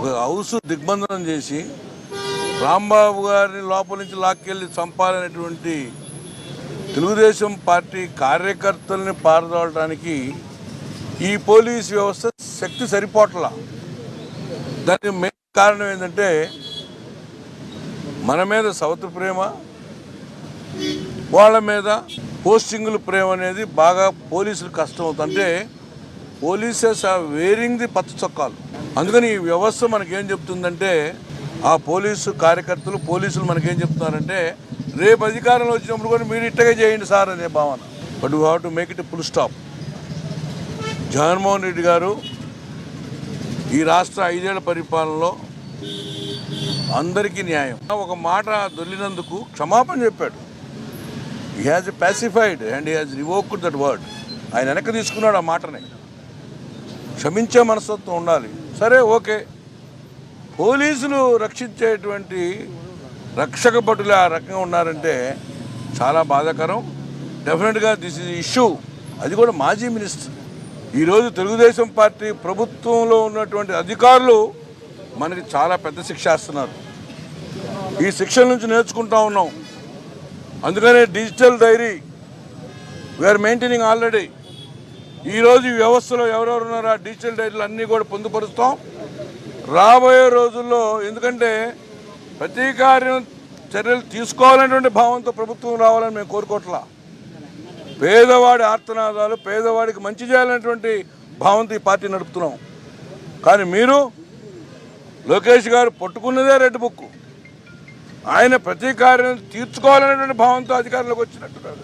ఒక హౌస్ దిగ్బంధనం చేసి రాంబాబు గారిని లోపల నుంచి లాక్కెళ్ళి చంపాలనేటువంటి తెలుగుదేశం పార్టీ కార్యకర్తల్ని పారదోలడానికి ఈ పోలీస్ వ్యవస్థ శక్తి సరిపోట్ల. దానికి మెయిన్ కారణం ఏంటంటే మన మీద సౌత్ ప్రేమ, వాళ్ళ మీద పోస్టింగుల ప్రేమ అనేది బాగా పోలీసులు కష్టం అవుతుంది. అంటే పోలీసెస్ ఆర్ వేరింగ్ ది పచ్చ చొక్కాలు. అందుకని ఈ వ్యవస్థ మనకేం చెప్తుందంటే, ఆ పోలీసులు మనకేం చెప్తున్నారంటే, రేపు అధికారంలో వచ్చినప్పుడు కూడా మీరు ఇట్టగా చేయండి సార్ అనే భావన. But we have to make it full stop. Jaganmohan Reddy గారు ఈ రాష్ట్ర 5 ఏళ్ల పరిపాలనలో అందరికీ న్యాయం, ఒక మాట దొల్లినందుకు క్షమాపణ చెప్పాడు. He has pacified and he has revoked that word. ఆయన వెనక్కి తీసుకున్నాడు ఆ మాటని. క్షమించే మనస్తత్వం ఉండాలి. సరే, ఓకే, పోలీసులు రక్షించేటువంటి రక్షక భటులు ఆ రకంగా ఉన్నారంటే చాలా బాధాకరం. డెఫినెట్గా దిస్ ఈజ్ ఇష్యూ. అది కూడా మాజీ మినిస్టర్. ఈరోజు తెలుగుదేశం పార్టీ ప్రభుత్వంలో ఉన్నటువంటి అధికారులు మనకి చాలా పెద్ద శిక్ష వేస్తున్నారు. ఈ శిక్షల నుంచి నేర్చుకుంటా ఉన్నాం. అందుకనే digital diary we're maintaining already. ఈరోజు ఈ వ్యవస్థలో ఎవరెవరు ఉన్నారో ఆ డిజిటల్ డైరీలు అన్నీ కూడా పొందుపరుస్తాం రాబోయే రోజుల్లో. ఎందుకంటే ప్రతీకార్యం చర్యలు తీసుకోవాలనేటువంటి భావంతో ప్రభుత్వం రావాలని మేము కోరుకోవట్లా. పేదవాడి ఆర్తనాదాలు, పేదవాడికి మంచి చేయాలనేటువంటి భావంతో ఈ పార్టీ నడుపుతున్నాం. కానీ మీరు లోకేష్ గారు పట్టుకున్నదే రెడ్ బుక్. ఆయన ప్రతీకార్యం తీర్చుకోవాలనేటువంటి భావంతో అధికారంలోకి వచ్చినట్టున్నారు.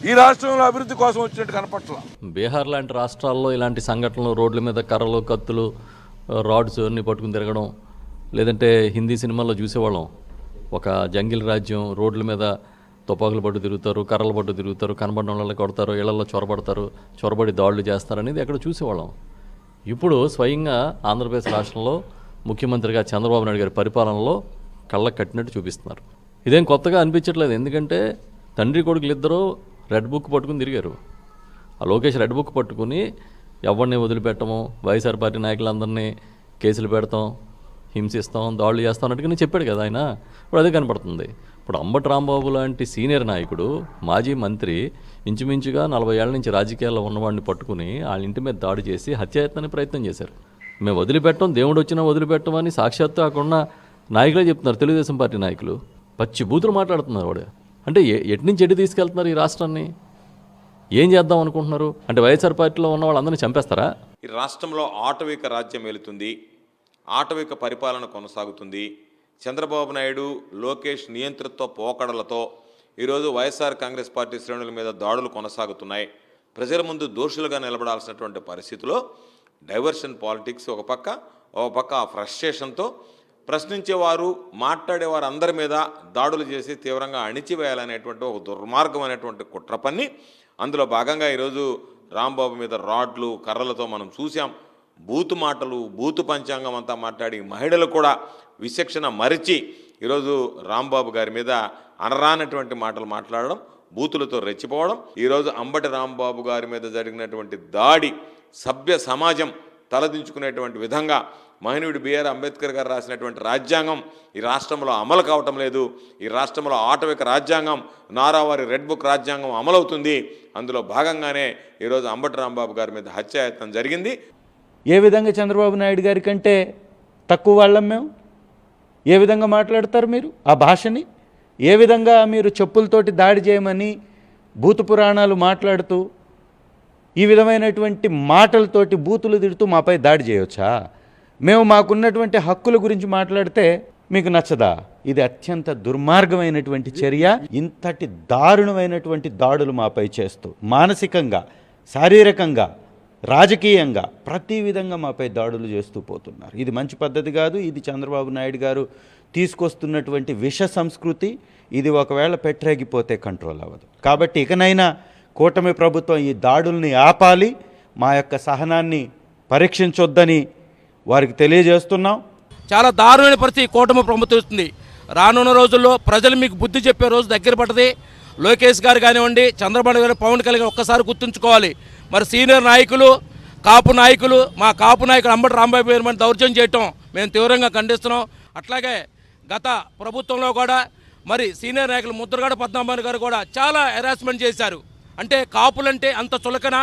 ఈ రాష్ట్రంలో అభివృద్ధి కోసం వచ్చినట్టు కనపట్ల. బీహార్ లాంటి రాష్ట్రాల్లో ఇలాంటి సంఘటనలు, రోడ్ల మీద కర్రలు, కత్తులు, రాడ్స్ అన్నీ పట్టుకుని తిరగడం, లేదంటే హిందీ సినిమాల్లో చూసేవాళ్ళం, ఒక జంగిల్ రాజ్యం, రోడ్ల మీద తుపాకులు పట్టు తిరుగుతారు, కర్రలు పట్టు తిరుగుతారు, కనబడిన వాళ్ళని కొడతారు, ఇళ్లలో చొరబడి దాడులు చేస్తారనేది ఎక్కడ చూసేవాళ్ళం. ఇప్పుడు స్వయంగా ఆంధ్రప్రదేశ్ రాష్ట్రంలో ముఖ్యమంత్రిగా చంద్రబాబు నాయుడు గారి పరిపాలనలో కళ్ళకు కట్టినట్టు చూపిస్తున్నారు. ఇదేం కొత్తగా అనిపించట్లేదు. ఎందుకంటే తండ్రి కొడుకులు ఇద్దరూ రెడ్ బుక్ పట్టుకుని తిరిగారు. ఆ లోకేష్ రెడ్ బుక్ పట్టుకుని ఎవరిని వదిలిపెట్టము, వైఎస్ఆర్ పార్టీ నాయకులందరినీ కేసులు పెడతాం, హింసిస్తాం, దాడులు చేస్తాం అన్నట్టుగా చెప్పాడు కదా ఆయన. ఇప్పుడు అదే కనపడుతుంది. ఇప్పుడు అంబటి రాంబాబు లాంటి సీనియర్ నాయకుడు, మాజీ మంత్రి, ఇంచుమించుగా 40 ఏళ్ల నుంచి రాజకీయాల్లో ఉన్నవాడిని పట్టుకుని వాళ్ళ ఇంటి మీద దాడి చేసి హత్యాయత్నానికి ప్రయత్నం చేశారు. మేము వదిలిపెట్టం, దేవుడు వచ్చినా వదిలిపెట్టమని సాక్షాత్తు అక్కడ నాయకులే చెప్తున్నారు. తెలుగుదేశం పార్టీ నాయకులు పచ్చి బూతులు మాట్లాడుతున్నారు. వాడు అంటే ఎటు నుంచి ఎటు తీసుకెళ్తున్నారు ఈ రాష్ట్రాన్ని? ఏం చేద్దాం అనుకుంటున్నారు? అంటే వైఎస్ఆర్ పార్టీలో ఉన్న వాళ్ళందరినీ చంపేస్తారా? ఈ రాష్ట్రంలో ఆటవిక రాజ్యం వెళుతుంది, ఆటవిక పరిపాలన కొనసాగుతుంది. చంద్రబాబు నాయుడు, లోకేష్ నియంతృత్వ పోకడలతో ఈరోజు వైఎస్ఆర్ కాంగ్రెస్ పార్టీ శ్రేణుల మీద దాడులు కొనసాగుతున్నాయి. ప్రజల ముందు దోషులుగా నిలబడాల్సినటువంటి పరిస్థితిలో డైవర్షన్ పాలిటిక్స్ ఒక పక్క ఆ ఫ్రస్ట్రేషన్తో ప్రశ్నించేవారు, మాట్లాడేవారు అందరి మీద దాడులు చేసి తీవ్రంగా అణిచివేయాలనేటువంటి ఒక దుర్మార్గమైనటువంటి కుట్ర పన్ని. అందులో భాగంగా ఈరోజు రాంబాబు మీద రాడ్లు, కర్రలతో మనం చూసాం. బూతు మాటలు, బూతు పంచాంగం అంతా మాట్లాడి మహిళలు కూడా విచక్షణ మరిచి ఈరోజు రాంబాబు గారి మీద అనరానటువంటి మాటలు మాట్లాడడం, బూతులతో రెచ్చిపోవడం. ఈరోజు అంబటి రాంబాబు గారి మీద జరిగినటువంటి దాడి సభ్య సమాజం తలదించుకునేటువంటి విధంగా మహనీయుడు బిఆర్ అంబేద్కర్ గారు రాసినటువంటి రాజ్యాంగం ఈ రాష్ట్రంలో అమలు కావటం లేదు. ఈ రాష్ట్రంలో ఆటవిక రాజ్యాంగం, నారావారి రెడ్ బుక్ రాజ్యాంగం అమలవుతుంది. అందులో భాగంగానే ఈరోజు అంబటి రాంబాబు గారి మీద హత్యాయత్నం జరిగింది. ఏ విధంగా చంద్రబాబు నాయుడు గారి కంటే తక్కువ వాళ్ళం మేము? ఏ విధంగా మాట్లాడతారు మీరు? ఆ భాషని ఏ విధంగా మీరు చెప్పులతోటి దాడి చేయమని భూత పురాణాలు మాట్లాడుతూ, ఈ విధమైనటువంటి మాటలతోటి బూతులు తిడుతూ మాపై దాడి చేయవచ్చా? మేము మాకున్నటువంటి హక్కుల గురించి మాట్లాడితే మీకు నచ్చదా? ఇది అత్యంత దుర్మార్గమైనటువంటి చర్య. ఇంతటి దారుణమైనటువంటి దాడులు మాపై చేస్తూ మానసికంగా, శారీరకంగా, రాజకీయంగా ప్రతి విధంగా మాపై దాడులు చేస్తూ పోతున్నారు. ఇది మంచి పద్ధతి కాదు. ఇది చంద్రబాబు నాయుడు గారు తీసుకొస్తున్నటువంటి విష సంస్కృతి. ఇది ఒకవేళ పెట్టరేగిపోతే కంట్రోల్ అవ్వదు. కాబట్టి ఇకనైనా కూటమి ప్రభుత్వం ఈ దాడుల్ని ఆపాలి. మా యొక్క సహనాన్ని పరీక్షించొద్దని వారికి తెలియజేస్తున్నాం. చాలా దారుణమైన పరిస్థితి కూటమి ప్రభుత్వం ఇస్తుంది. రానున్న రోజుల్లో ప్రజలు మీకు బుద్ధి చెప్పే రోజు దగ్గర పడుతుంది. లోకేష్ గారు కానివ్వండి, చంద్రబాబు గారు, పవన్ కళ్యాణ్ ఒక్కసారి గుర్తుంచుకోవాలి. మరి సీనియర్ నాయకులు, కాపు నాయకులు, మా కాపు నాయకులు అంబటి రాంబాబు గారి మీద దౌర్జన్యం చేయటం మేము తీవ్రంగా ఖండిస్తున్నాం. అట్లాగే గత ప్రభుత్వంలో కూడా మరి సీనియర్ నాయకులు ముద్రగడ పద్మనాభన్ గారు కూడా చాలా హెరాస్మెంట్ చేశారు. అంటే కాపులంటే అంత చులకన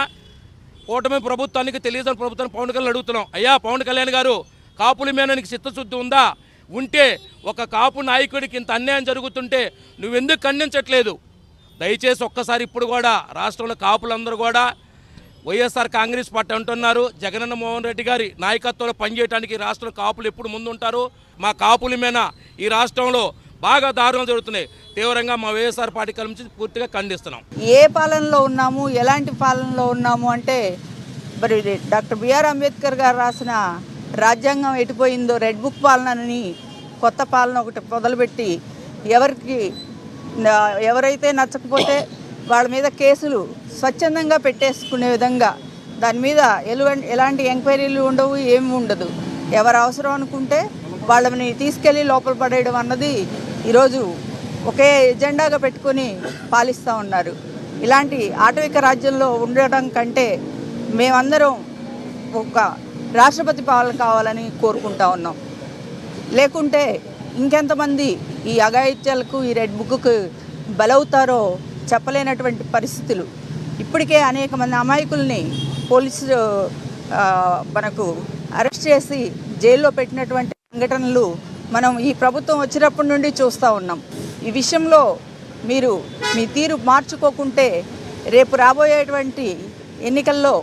కూటమి ప్రభుత్వానికి తెలియజేసిన ప్రభుత్వాన్ని పవన్ కళ్యాణ్ అడుగుతున్నాం. అయ్యా పవన్ కళ్యాణ్ గారు, కాపుల మీద నీకు చిత్తశుద్ధి ఉందా? ఉంటే ఒక కాపు నాయకుడికి ఇంత అన్యాయం జరుగుతుంటే నువ్వెందుకు ఖండించట్లేదు? దయచేసి ఒక్కసారి ఇప్పుడు కూడా రాష్ట్రంలో కాపులందరూ కూడా వైఎస్ఆర్ కాంగ్రెస్ పార్టీ అంటున్నారు. జగనన్న మోహన్ రెడ్డి గారి నాయకత్వంలో పనిచేయడానికి రాష్ట్రంలో కాపులు ఎప్పుడు ముందుంటారు. మా కాపుల మీద ఈ రాష్ట్రంలో బాగా దారుణం జరుగుతున్నాయి. తీవ్రంగా మా వైఎస్ఆర్ పార్టీ కలిసి పూర్తిగా ఖండిస్తున్నాం. ఏ పాలనలో ఉన్నాము, ఎలాంటి పాలనలో ఉన్నాము అంటే మరి డాక్టర్ బిఆర్ అంబేద్కర్ గారు రాసిన రాజ్యాంగం ఎటుపోయిందో, రెడ్ బుక్ పాలనని కొత్త పాలన ఒకటి మొదలుపెట్టి ఎవరైతే నచ్చకపోతే వాళ్ళ మీద కేసులు స్వచ్ఛందంగా పెట్టేసుకునే విధంగా, దాని మీద ఎలాంటి ఎంక్వైరీలు ఉండవు, ఏమి ఉండదు. ఎవరు అవసరం అనుకుంటే వాళ్ళని తీసుకెళ్ళి లోపల పడేయడం అన్నది ఈరోజు ఒకే ఎజెండాగా పెట్టుకొని పాలిస్తూ ఉన్నారు. ఇలాంటి ఆటవిక రాజ్యంలో ఉండడం కంటే మేమందరం ఒక రాష్ట్రపతి పాలన కావాలని కోరుకుంటా ఉన్నాం. లేకుంటే ఇంకెంతమంది ఈ అఘాయిత్యాలకు, ఈ రెడ్ బుక్కు బలవుతారో చెప్పలేనటువంటి పరిస్థితులు. ఇప్పటికే అనేక మంది అమాయకుల్ని పోలీసులు మనకు అరెస్ట్ చేసి జైల్లో పెట్టినటువంటి సంఘటనలు మనం ఈ ప్రభుత్వం వచ్చినప్పటి నుండి చూస్తూ ఉన్నాం. ఈ విషయంలో మీరు మీ తీరు మార్చుకోకుంటే రేపు రాబోయేటువంటి ఎన్నికల్లో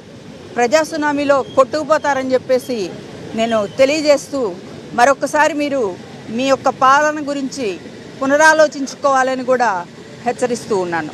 ప్రజాసునామీలో కొట్టుకుపోతారని చెప్పేసి నేను తెలియజేస్తూ, మరొకసారి మీరు మీ యొక్క పాలన గురించి పునరాలోచించుకోవాలని కూడా హెచ్చరిస్తూ ఉన్నాను.